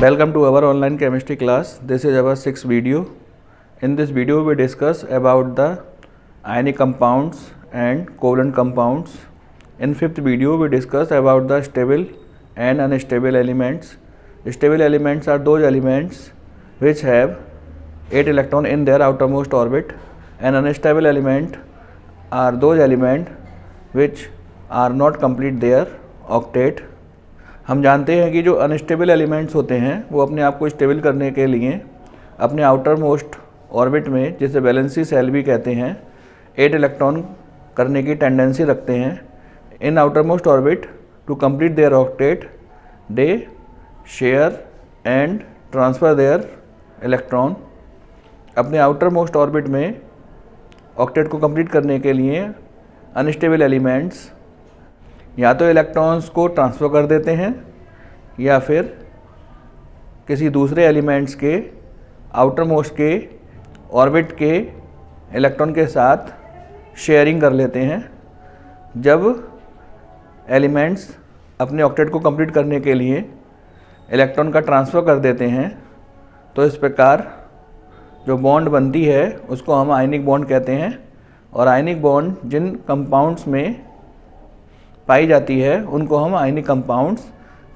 Welcome to our online chemistry class. This is our sixth video. In this video we discuss about the ionic compounds and covalent compounds. In fifth video we discuss about the stable and unstable elements. Stable elements are those elements which have 8 electrons in their outermost orbit, and unstable element are those elements which are not complete their octet. हम जानते हैं कि जो unstable elements होते हैं वो अपने आप को स्टेबल करने के लिए अपने आउटर मोस्ट ऑर्बिट में, जिसे वैलेंसी शेल भी कहते हैं, 8 इलेक्ट्रॉन करने की टेंडेंसी रखते हैं. In outermost orbit to complete their octet they share and transfer their electron. अपने आउटर मोस्ट ऑर्बिट में ऑक्टेट को कंप्लीट करने के लिए अनस्टेबल एलिमेंट्स या तो इलेक्ट्रॉन्स को ट्रांसफ़र कर देते हैं या फिर किसी दूसरे एलिमेंट्स के आउटर मोस्ट के ऑर्बिट के इलेक्ट्रॉन के साथ शेयरिंग कर लेते हैं. जब एलिमेंट्स अपने ऑक्टेट को कंप्लीट करने के लिए इलेक्ट्रॉन का ट्रांसफ़र कर देते हैं तो इस प्रकार जो बॉन्ड बनती है उसको हम आयनिक बॉन्ड कहते हैं. और आयनिक बॉन्ड जिन कंपाउंड्स में पाई जाती है उनको हम आयनिक कंपाउंड्स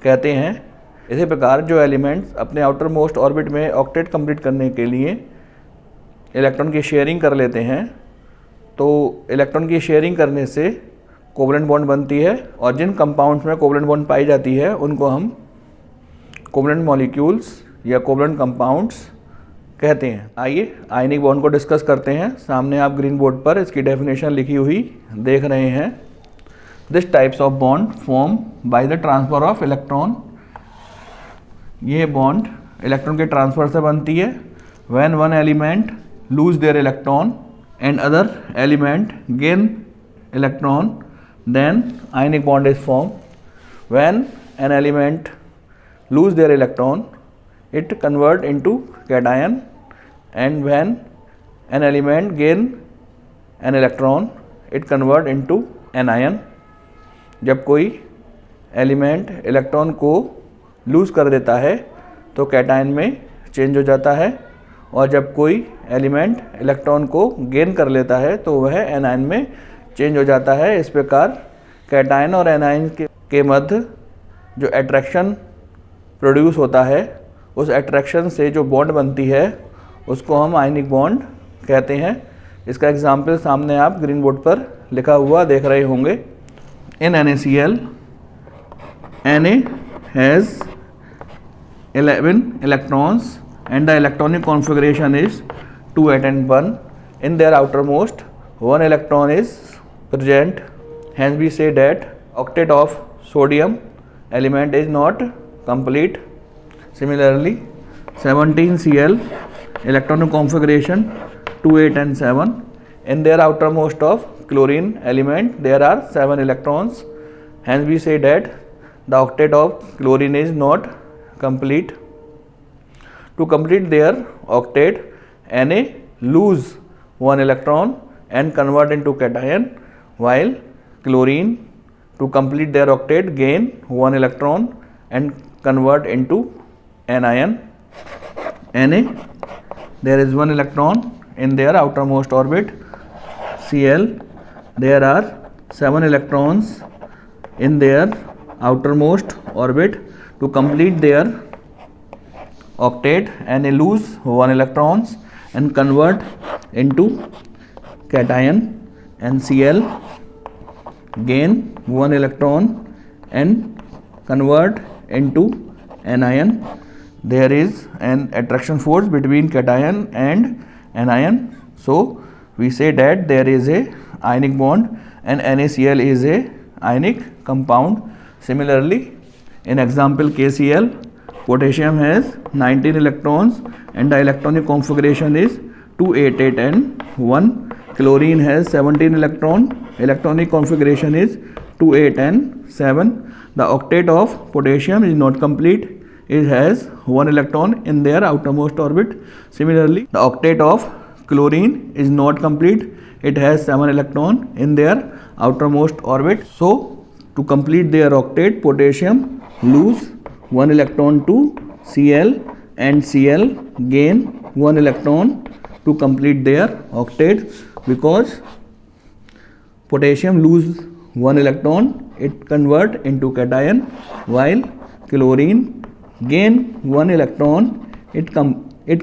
कहते हैं. इसी प्रकार जो एलिमेंट्स अपने आउटर मोस्ट ऑर्बिट में ऑक्टेट कंप्लीट करने के लिए इलेक्ट्रॉन की शेयरिंग कर लेते हैं तो इलेक्ट्रॉन की शेयरिंग करने से कोवलेंट बॉन्ड बनती है, और जिन कंपाउंड्स में कोवलेंट बॉन्ड पाई जाती है उनको हम कोवलेंट मॉलिक्यूल्स या कोवलेंट कंपाउंड्स कहते हैं. आइए आयनिक बॉन्ड को डिस्कस करते हैं. सामने आप ग्रीन बोर्ड पर इसकी डेफिनेशन लिखी हुई देख रहे हैं. This types of bond form by the transfer of electron. ये बॉन्ड इलेक्ट्रॉन के ट्रांसफ़र से बनती है. When one element lose their electron and other element gain electron, then ionic bond is formed. When an element lose their electron, it convert into cation, and when an element gain an electron, it convert into anion. जब कोई element electron को loose कर देता है तो cation में change हो जाता है, और जब कोई एलिमेंट इलेक्ट्रॉन को गेन कर लेता है तो वह एनायन में चेंज हो जाता है. इस प्रकार कैटायन और एनायन के मध्य जो अट्रैक्शन प्रोड्यूस होता है उस अट्रैक्शन से जो बॉन्ड बनती है उसको हम आयनिक बॉन्ड कहते हैं. इसका एग्जाम्पल सामने आप ग्रीन बोर्ड पर लिखा हुआ देख रहे होंगे. In NaCl, Na has 11 electrons and the electronic configuration is 2, 8 and 1. In their outermost, 1 electron is present. Hence we say that octet of sodium element is not complete. Similarly, 17Cl electronic configuration 2, 8 and 7. In their outermost of chlorine element there are 7 electrons. Hence we say that the octet of chlorine is not complete. To complete their octet, Na lose 1 electron and convert into cation, while chlorine to complete their octet gain 1 electron and convert into anion. Na, there is 1 electron in their outermost orbit. Cl, there are 7 electrons in their outermost orbit. To complete their octet, Na lose 1 electrons and convert into cation, and Cl gain 1 electron and convert into anion. There is an attraction force between cation and anion, so we say that there is a ionic bond and NaCl is a ionic compound. Similarly, in example KCl, potassium has 19 electrons and the electronic configuration is 2, 8, 8 and 1. Chlorine has 17 electrons, electronic configuration is 2, 8 and 7. The octet of potassium is not complete. It has 1 electron in their outermost orbit. Similarly, the octet of chlorine is not complete. It has 7 electron in their outermost orbit. So to complete their octet, potassium lose 1 electron to Cl and Cl gain one electron to complete their octet, because potassium lose one electron, it convert into cation, while chlorine gain one electron, it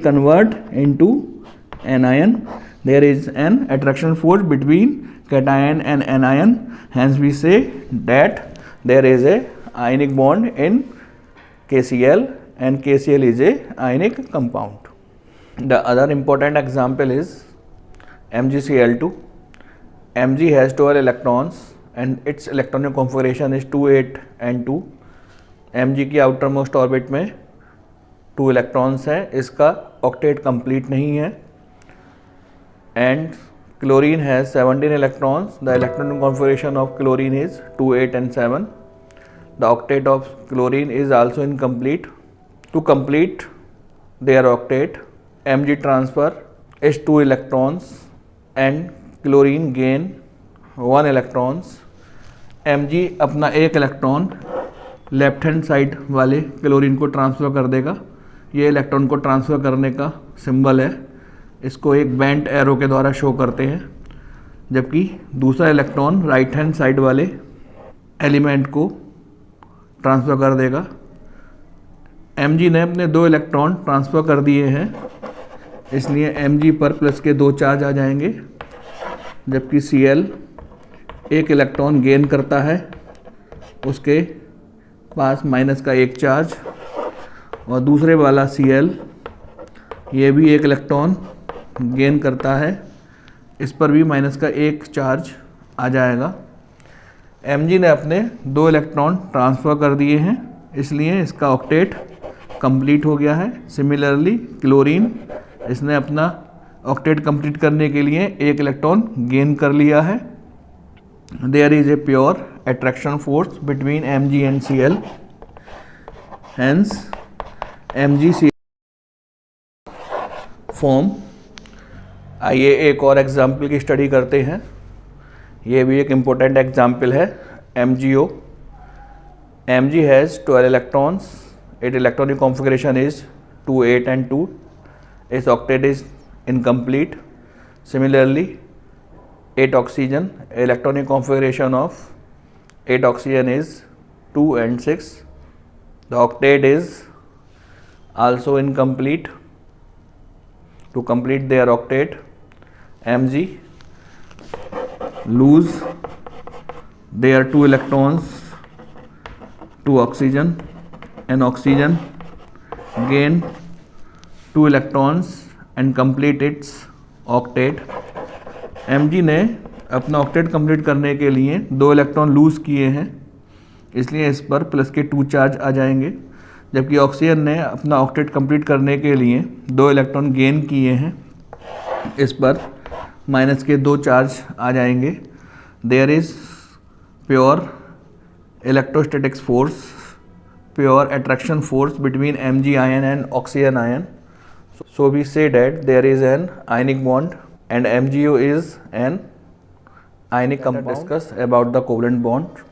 convert into anion. There is an attraction force between cation and anion, hence we say that there is a ionic bond in KCl, and KCl is a ionic compound. The other important example is MgCl2. Mg has 12 electrons and its electronic configuration is 2, 8 and 2. Mg की outermost orbit में 2 electrons हैं, इसका octet complete नहीं है. And chlorine has 17 electrons. The electronic configuration of chlorine is 2, 8 and 7. The octet of chlorine is also incomplete. To complete their octet, Mg transfer is 2 electrons and chlorine gain 1 electrons. Mg अपना एक electron left hand side वाले chlorine को transfer कर देगा. ये electron को transfer करने का सिंबल है, इसको एक बेंट एरो के द्वारा शो करते हैं. जबकि दूसरा इलेक्ट्रॉन राइट हैंड साइड वाले एलिमेंट को ट्रांसफ़र कर देगा. Mg ने अपने 2 इलेक्ट्रॉन ट्रांसफ़र कर दिए हैं, इसलिए Mg पर प्लस के 2 चार्ज आ जाएंगे. जबकि Cl एक इलेक्ट्रॉन गेन करता है, उसके पास माइनस का 1 चार्ज, और दूसरे वाला Cl ये भी एक इलेक्ट्रॉन गेन करता है, इस पर भी माइनस का 1 चार्ज आ जाएगा. Mg ने अपने 2 इलेक्ट्रॉन ट्रांसफ़र कर दिए हैं, इसलिए इसका ऑक्टेट कंप्लीट हो गया है. सिमिलरली क्लोरीन, इसने अपना ऑक्टेट कंप्लीट करने के लिए 1 इलेक्ट्रॉन गेन कर लिया है. There is a pure attraction force between Mg and Cl, hence MgCl form. आइए एक और एग्जाम्पल की स्टडी करते हैं. ये भी एक इम्पोर्टेंट एग्जाम्पल है. MgO. Mg has 12 electrons. Its electronic configuration is 2, 8 and 2. Its octet is incomplete. Similarly, 8 oxygen. Electronic configuration of 8 oxygen is 2 and 6. The octet is also incomplete. To complete their octet, Mg lose their 2 electrons to oxygen, and oxygen gain 2 electrons and complete its octet. Mg ने अपना octet complete करने के लिए 2 electron loose किए हैं, इसलिए इस पर प्लस के 2 चार्ज आ जाएंगे. जबकि ऑक्सीजन ने अपना ऑक्टेट कंप्लीट करने के लिए 2 इलेक्ट्रॉन गेन किए हैं, इस पर माइनस के 2 चार्ज आ जाएंगे. There is pure electrostatics force, pure attraction force between Mg ion and oxygen ion. So we say that there is an ionic bond and MgO is an ionic compound. Discuss about the covalent bond.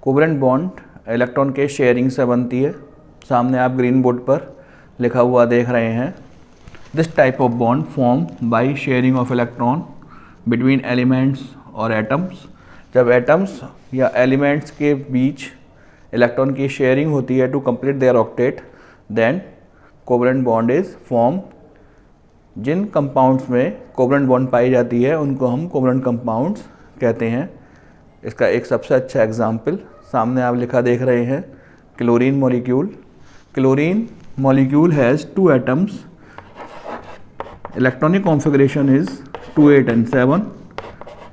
Covalent bond electron के sharing से बनती है. सामने आप green board पर लिखा हुआ देख रहे हैं. This type of bond formed by sharing of electron between elements or atoms. जब एटम्स या एलिमेंट्स के बीच इलेक्ट्रॉन की शेयरिंग होती है to complete their octet, then covalent bond is form. जिन कंपाउंड्स में कोवलेंट बॉन्ड पाई जाती है उनको हम कोवलेंट कंपाउंड्स कहते हैं. इसका एक सबसे अच्छा एग्जाम्पल सामने आप लिखा देख रहे हैं, chlorine molecule. Chlorine molecule has 2 atoms. Electronic configuration is 2, 8 and 7.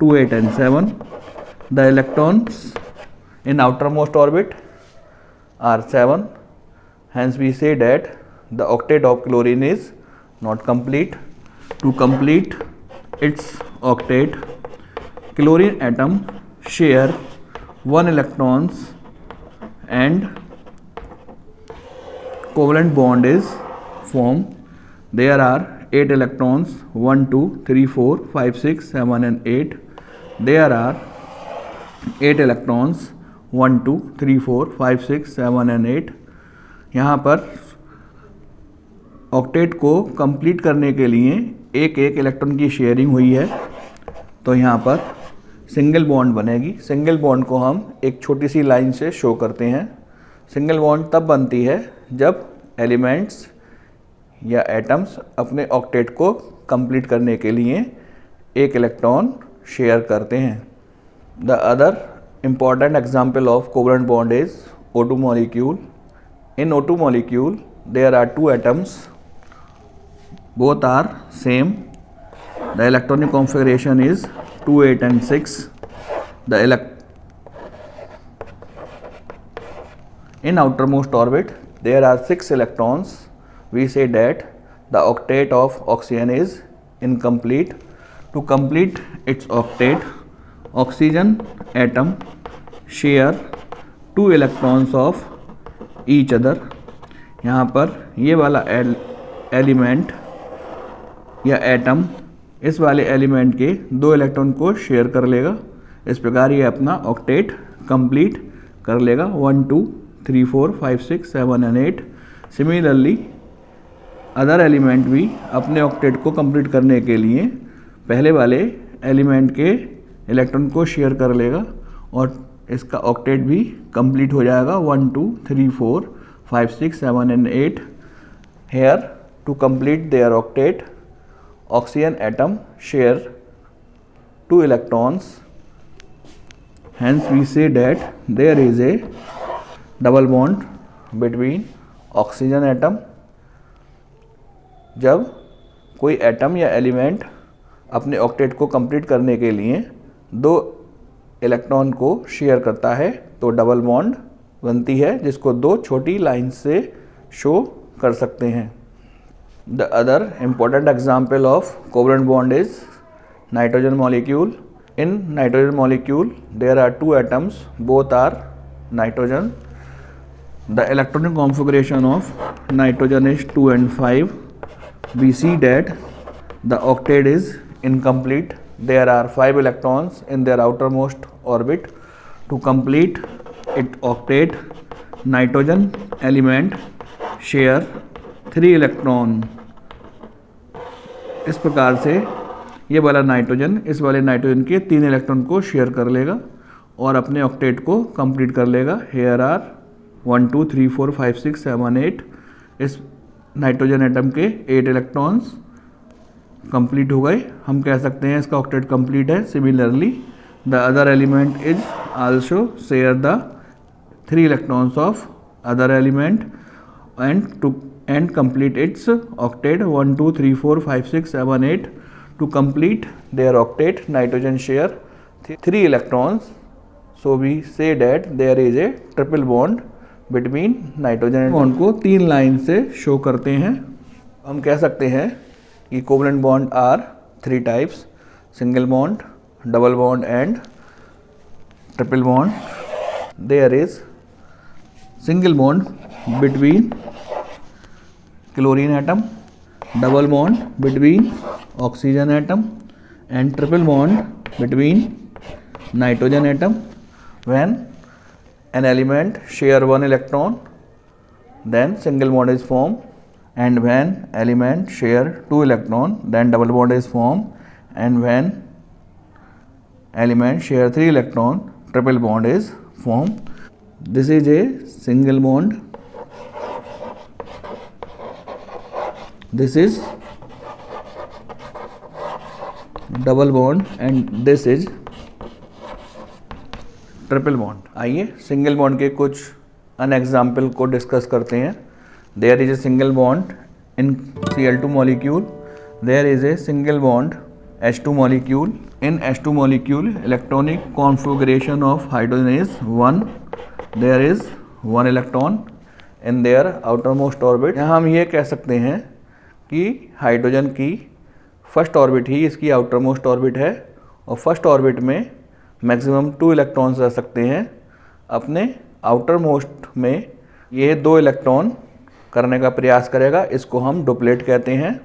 2, 8 and 7. The electrons in outermost orbit are 7. Hence we say that the octet of chlorine is not complete. To complete its octet, chlorine atom share 1 electrons and covalent bond is formed. There are 8 electrons, 1, 2, 3, 4, 5, 6, 7 and 8. There are 8 electrons, 1, 2, 3, 4, 5, 6, 7 and 8. यहाँ पर octet को complete करने के लिए एक एक electron की sharing हुई है, तो यहाँ पर सिंगल बॉन्ड बनेगी। सिंगल बॉन्ड को हम एक छोटी सी लाइन से शो करते हैं। सिंगल बॉन्ड तब बनती है जब एलिमेंट्स या एटम्स अपने ऑक्टेट को कंप्लीट करने के लिए एक इलेक्ट्रॉन शेयर करते हैं। The other important example of covalent bond is O2 molecule. In O2 molecule there are two atoms, both are same. The electronic configuration is 2, 8 and 6. In outermost orbit there are 6 electrons. We say that the octet of oxygen is incomplete. To complete its octet, oxygen atom share 2 electrons of each other. यहाँ पर ये वाला element या atom इस वाले element के 2 electron को share कर लेगा। इस प्रकार ये अपना ऑक्टेट कंप्लीट कर लेगा 1, 2, 3, 4, 5, 6, 7 and 8। सिमिलरली अदर एलिमेंट भी अपने ऑक्टेट को कंप्लीट करने के लिए पहले वाले एलिमेंट के इलेक्ट्रॉन को शेयर कर लेगा और इसका ऑक्टेट भी कंप्लीट हो जाएगा 1, 2, 3, 4, 5, 6, 7 and 8। Here to complete their octet, oxygen atom share 2 electrons. Hence we say that there is a double bond between oxygen atom। जब कोई एटम या एलिमेंट अपने ऑक्टेट को कंप्लीट करने के लिए 2 इलेक्ट्रॉन को शेयर करता है तो डबल बॉन्ड बनती है, जिसको 2 छोटी लाइन से शो कर सकते हैं। The other important example of covalent bond is nitrogen molecule. In nitrogen molecule there are 2 atoms, both are nitrogen. The electronic configuration of nitrogen is 2 and 5। We see that the octet is incomplete. There are 5 electrons in their outermost orbit. To complete its octet, nitrogen element share 3 electron। इस प्रकार से ये वाला nitrogen इस वाले nitrogen के 3 electron को share कर लेगा और अपने ऑक्टेट को कंप्लीट कर लेगा। Here are 1, 2, 3, 4, 5, 6, 7, 8। इस नाइट्रोजन एटम के 8 इलेक्ट्रॉन्स कंप्लीट हो गए। हम कह सकते हैं इसका ऑक्टेट कंप्लीट है। Similarly the other element is also share the 3 electrons of other element and complete its octet 1, 2, 3, 4, 5, 6, 7, 8। To complete their octet nitrogen share 3 electrons. So we say that there is a triple bond between nitrogen bond को 3 line से show करते हैं। हम कह सकते हैं कि covalent bond are 3 types, single bond, double bond and triple bond. There is single bond between chlorine atom, double bond between oxygen atom and triple bond between nitrogen atom. When an element share 1 electron, then single bond is formed, and when element share 2 electron, then double bond is formed, and when element share 3 electron, triple bond is formed. This is a single bond, this is double bond, and this is triple bond. आइए single bond के कुछ अन example को discuss करते हैं। There is a single bond in Cl2 molecule. There is a single bond H2 molecule. In H2 molecule electronic configuration of hydrogen is 1। There is 1 electron in their outermost orbit. यहाँ हम ये कह सकते हैं कि hydrogen की first orbit ही इसकी outermost orbit है और फर्स्ट ऑर्बिट में मैक्सिमम 2 इलेक्ट्रॉन्स रह सकते हैं। अपने आउटर मोस्ट में ये 2 इलेक्ट्रॉन करने का प्रयास करेगा, इसको हम डुप्लेट कहते हैं।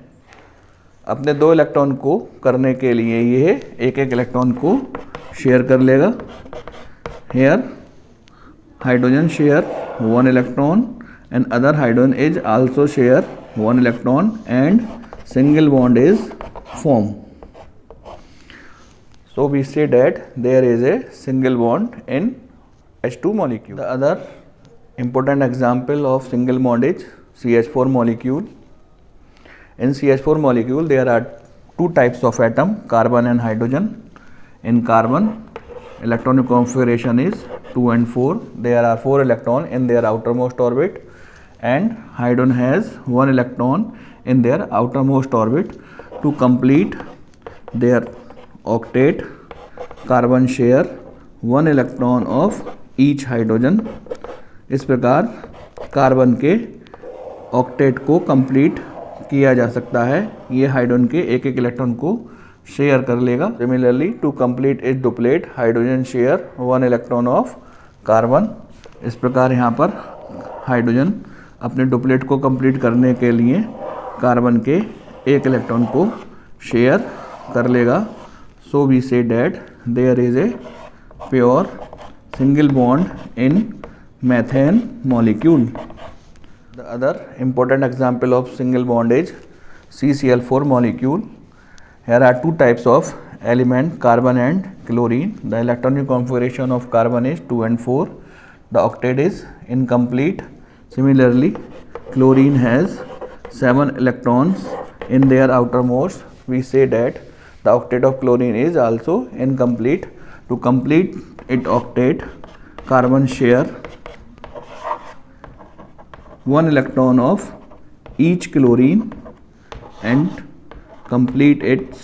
अपने 2 इलेक्ट्रॉन को करने के लिए ये एक इलेक्ट्रॉन को शेयर कर लेगा। Here hydrogen share 1 electron and other hydrogen is also share one electron and single bond is formed. So we say that there is a single bond in H2 molecule. The other important example of single bond is CH4 molecule. In CH4 molecule there are two types of atom, carbon and hydrogen. In carbon, electronic configuration is 2 and 4. There are 4 electrons in their outermost orbit, and hydrogen has 1 electron in their outermost orbit. To complete their octet, carbon share 1 electron of each hydrogen. इस प्रकार carbon के octet को complete किया जा सकता है, ये hydrogen के एक एक इलेक्ट्रॉन को शेयर कर लेगा. Similarly to complete it duplet, hydrogen share 1 electron of carbon. इस प्रकार यहाँ पर हाइड्रोजन अपने डुप्लेट को कंप्लीट करने के लिए कार्बन के एक इलेक्ट्रॉन को शेयर कर लेगा. So we say that there is a pure single bond in methane molecule. The other important example of single bond is CCl4 molecule. Here are two types of element, carbon and chlorine. The electronic configuration of carbon is 2 and 4. The octet is incomplete. Similarly, chlorine has 7 electrons in their outermost. We say that the octet of chlorine is also incomplete. To complete its octet, carbon share 1 electron of each chlorine and complete its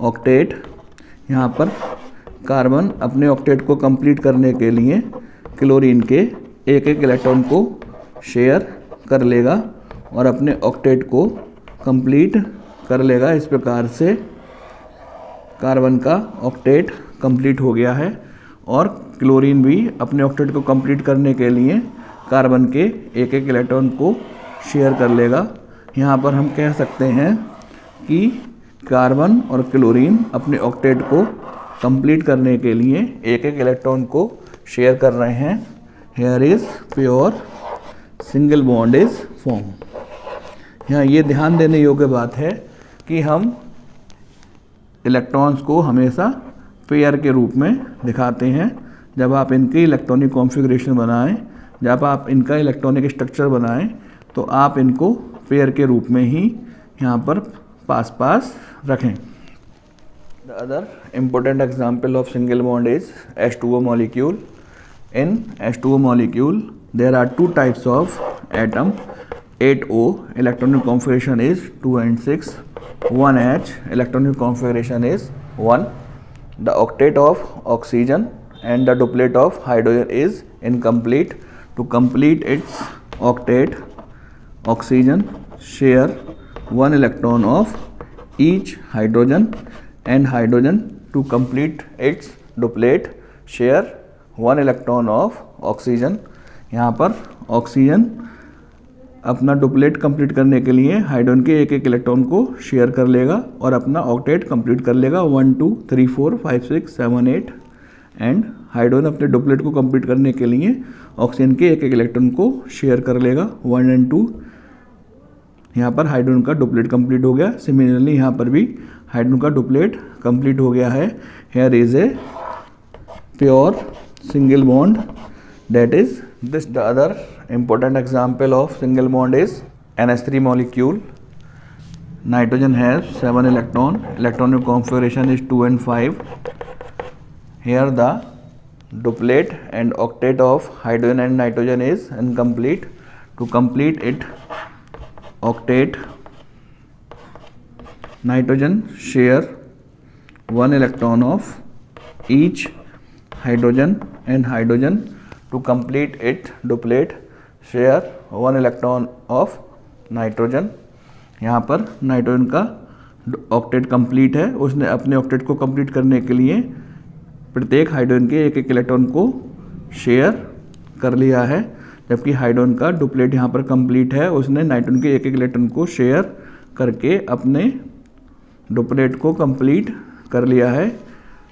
octet. यहाँ पर carbon अपने octet को complete करने के लिए chlorine के एक एक इलेक्ट्रॉन को शेयर कर लेगा और अपने ऑक्टेट को कंप्लीट कर लेगा. इस प्रकार से कार्बन का ऑक्टेट कंप्लीट हो गया है और क्लोरीन भी अपने ऑक्टेट को कंप्लीट करने के लिए कार्बन के एक एक इलेक्ट्रॉन को शेयर कर लेगा. यहाँ पर हम कह सकते हैं कि कार्बन और क्लोरीन अपने ऑक्टेट को कंप्लीट करने के लिए एक एक इलेक्ट्रॉन को शेयर कर रहे हैं. Here is pure single bond is form. यहाँ ये ध्यान देने योग्य बात है कि हम इलेक्ट्रॉन्स को हमेशा पेयर के रूप में दिखाते हैं. जब आप इनकी इलेक्ट्रॉनिक कॉन्फ़िगरेशन बनाएं, जब आप इनका इलेक्ट्रॉनिक स्ट्रक्चर बनाएं, तो आप इनको पेयर के रूप में ही यहाँ पर पास पास रखें. The other important example of single bond is H2O molecule. In H2O molecule there are two types of atom. 8O electronic configuration is 2 and 6. 1H electronic configuration is 1. The octet of oxygen and the duplet of hydrogen is incomplete. To complete its octet, oxygen share 1 electron of each hydrogen, and hydrogen to complete its duplet share 1 electron of oxygen. यहाँ पर oxygen अपना duplet complete करने के लिए hydrogen के एक एक electron को शेयर कर लेगा और अपना ऑक्टेट कंप्लीट कर लेगा. 1 2 3 4 5 6 7 8. एंड हाइड्रोजन अपने डुप्लेट को कंप्लीट करने के लिए ऑक्सीजन के एक एक इलेक्ट्रॉन को शेयर कर लेगा. 1 and 2. यहाँ पर हाइड्रोजन का डुप्लेट कंप्लीट हो गया. सिमिलरली यहाँ पर भी हाइड्रोजन का डुप्लेट कंप्लीट हो गया है. Here is a pure single bond, that is this. The other important example of single bond is NH3 molecule. Nitrogen has 7 electron. Electronic configuration is 2 and 5. Here the duplet and octet of hydrogen and nitrogen is incomplete. To complete it octet, nitrogen share 1 electron of each hydrogen, and hydrogen to complete it duplet share 1 electron of nitrogen. यहाँ पर nitrogen का octet complete है. उसने अपने octet को complete करने के लिए प्रत्येक हाइड्रोजन के एक एक इलेक्ट्रॉन को शेयर कर लिया है, जबकि हाइड्रोजन का डुप्लेट यहाँ पर कंप्लीट है. उसने नाइट्रोजन के एक एक इलेक्ट्रॉन को शेयर करके अपने डुप्लेट को कंप्लीट कर लिया है.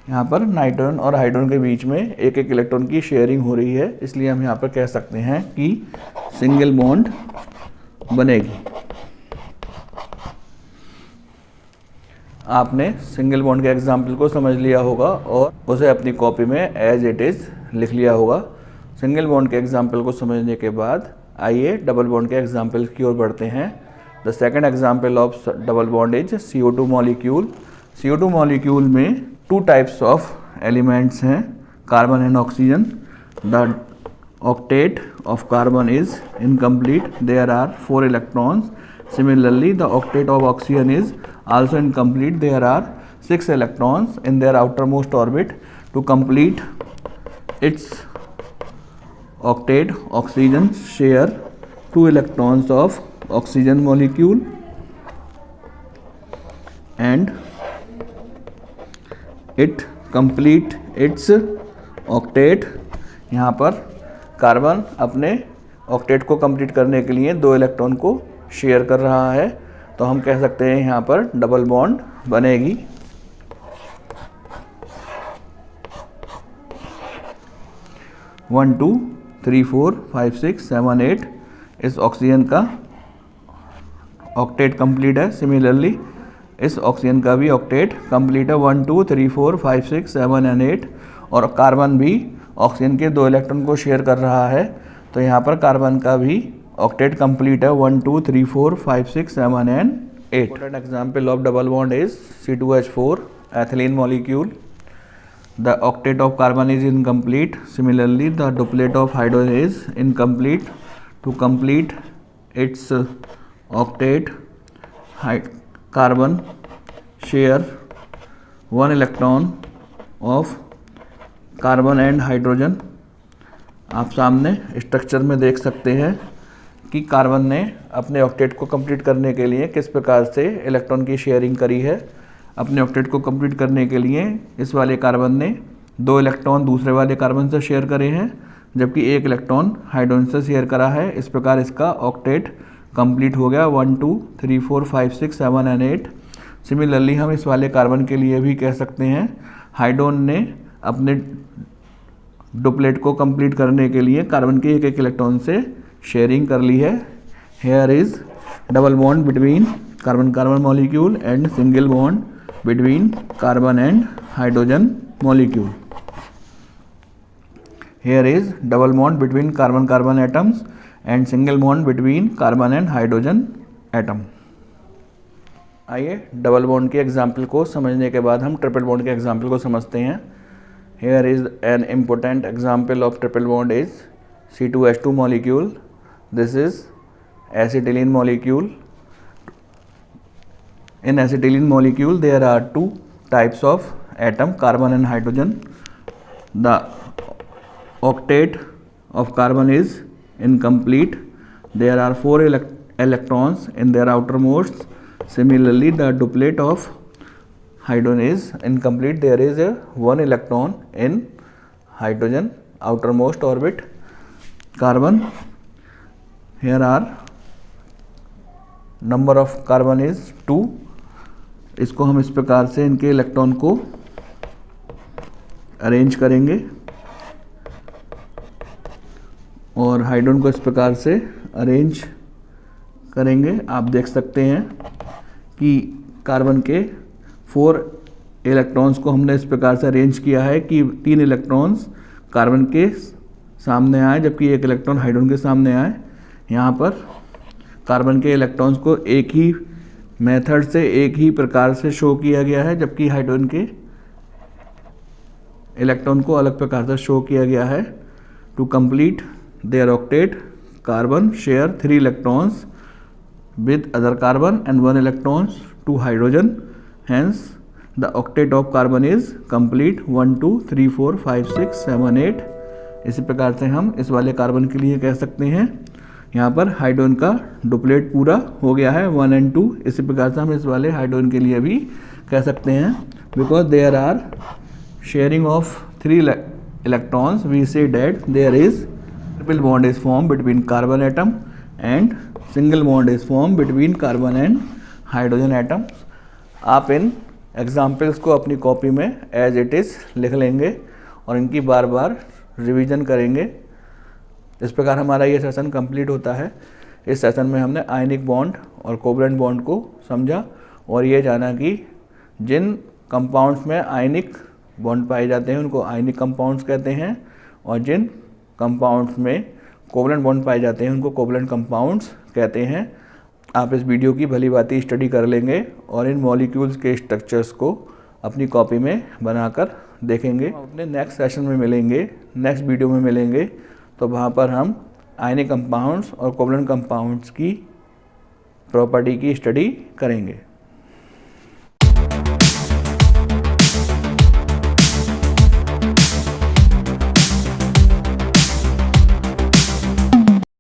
यहाँ पर नाइट्रोजन और हाइड्रोजन के बीच में एक एक इलेक्ट्रॉन की शेयरिंग हो रही है, इसलिए हम यहाँ पर कह सकते हैं कि सिंगल बॉन्ड बनेगी. आपने सिंगल बॉन्ड के एग्जाम्पल को समझ लिया होगा और उसे अपनी कॉपी में एज इट इज़ लिख लिया होगा। सिंगल बॉन्ड के एग्जाम्पल को समझने के बाद आइए डबल बॉन्ड के एग्जाम्पल की ओर बढ़ते हैं। The second example of double bond is CO2 molecule. CO2 molecule में 2 टाइप्स ऑफ एलिमेंट्स हैं, carbon and oxygen. The octet of carbon is incomplete, there are 4 electrons. Similarly, the octet of oxygen is also incomplete, there are 6 electrons in their outermost orbit. To complete its octet, oxygen share 2 electrons of oxygen molecule and it complete its octet। यहाँ पर carbon अपने octet को complete करने के लिए 2 electron को share कर रहा है, तो हम कह सकते हैं यहाँ पर डबल बॉन्ड बनेगी। 1 2 3 4 5 6 7 8 इस ऑक्सीजन का ऑक्टेट कंप्लीट है। सिमिलरली इस ऑक्सीजन का भी ऑक्टेट कंप्लीट है। 1 2 3 4 5 6 7 एंड 8 और कार्बन भी ऑक्सीजन के 2 इलेक्ट्रॉन को शेयर कर रहा है, तो यहाँ पर कार्बन का भी ऑक्टेट कंप्लीट है। 1 2 3 4 5 6 7 and 8। Important example of double bond is C2H4 ethylene molecule. The octet of carbon is incomplete. Similarly the duplet of hydrogen is incomplete. To complete its octet, carbon share 1 electron of carbon and hydrogen. आप सामने structure में देख सकते हैं कि carbon ने अपने octet को कंप्लीट करने के लिए किस प्रकार से इलेक्ट्रॉन की शेयरिंग करी है। अपने ऑक्टेट को कंप्लीट करने के लिए इस वाले कार्बन ने 2 इलेक्ट्रॉन दूसरे वाले कार्बन से शेयर करे हैं, जबकि 1 इलेक्ट्रॉन हाइड्रोजन से शेयर करा है। इस प्रकार इसका ऑक्टेट कंप्लीट हो गया। 1 2 3 4 5 6 7 एंड 8। सिमिलरली हम इस वाले कार्बन के लिए भी कह सकते हैं हाइड्रोजन ने अपने डुप्लेट को कंप्लीट करने के लिए कार्बन के 1 इलेक्ट्रॉन से शेयरिंग कर ली है। Here is double bond between carbon carbon molecule and single bond between carbon and hydrogen molecule. Here is double bond between carbon carbon atoms and single bond between carbon and hydrogen atom. आइए double bond के example को समझने के बाद हम triple bond के example को समझते हैं। Here is an important example of triple bond is C2H2 molecule. This is acetylene molecule. In acetylene molecule there are 2 types of atom, carbon and hydrogen. The octet of carbon is incomplete. There are 4 electrons in their outermost. Similarly the duplet of hydrogen is incomplete. There is a 1 electron in hydrogen outermost orbit. Carbon, here are number of carbon is 2. इसको हम इस प्रकार से इनके electron को arrange करेंगे और hydrogen को इस प्रकार से अरेंज करेंगे। आप देख सकते हैं कि कार्बन के 4 इलेक्ट्रॉन्स को हमने इस प्रकार से अरेंज किया है कि 3 इलेक्ट्रॉन्स कार्बन के सामने आए, जबकि 1 इलेक्ट्रॉन हाइड्रोजन के सामने आए। यहाँ पर कार्बन के इलेक्ट्रॉन्स को एक ही मेथड से एक ही प्रकार से शो किया गया है, जबकि हाइड्रोजन के इलेक्ट्रॉन को अलग प्रकार से शो किया गया है। To complete their octet, carbon share 3 electrons with other carbon and 1 electrons to hydrogen. Hence the octet of carbon is complete. 1 2 3 4 5 6 7 8। इसी प्रकार से हम इस वाले कार्बन के लिए कह सकते हैं यहाँ पर हाइड्रोजन का डुप्लेट पूरा हो गया है 1 and 2। इसी प्रकार से हम इस वाले हाइड्रोजन के लिए भी कह सकते हैं because there are sharing of 3 electrons, we say that there is triple bond is formed between carbon atom and single bond is formed between carbon and hydrogen atoms. आप इन एग्जाम्पल्स को अपनी कॉपी में एज इट इज़ लिख लेंगे और इनकी बार बार revision करेंगे। इस प्रकार हमारा ये सेशन कंप्लीट होता है। इस सेशन में हमने आयनिक बॉन्ड और कोवलेंट बॉन्ड को समझा और ये जाना कि जिन कंपाउंड्स में आयनिक बॉन्ड पाए जाते हैं उनको आयनिक कंपाउंड्स कहते हैं, और जिन कंपाउंड्स में कोवलेंट बॉन्ड पाए जाते हैं उनको कोवलेंट कंपाउंड्स कहते हैं। आप इस वीडियो की भली भांति स्टडी कर लेंगे और इन मॉलिक्यूल्स के स्ट्रक्चर्स को अपनी कॉपी में बनाकर देखेंगे। हम अपने नेक्स्ट सेशन में मिलेंगे, नेक्स्ट वीडियो में मिलेंगे, तो वहाँ पर हम आयनिक कंपाउंड्स और कोवलेंट कंपाउंड्स की प्रॉपर्टी की स्टडी करेंगे।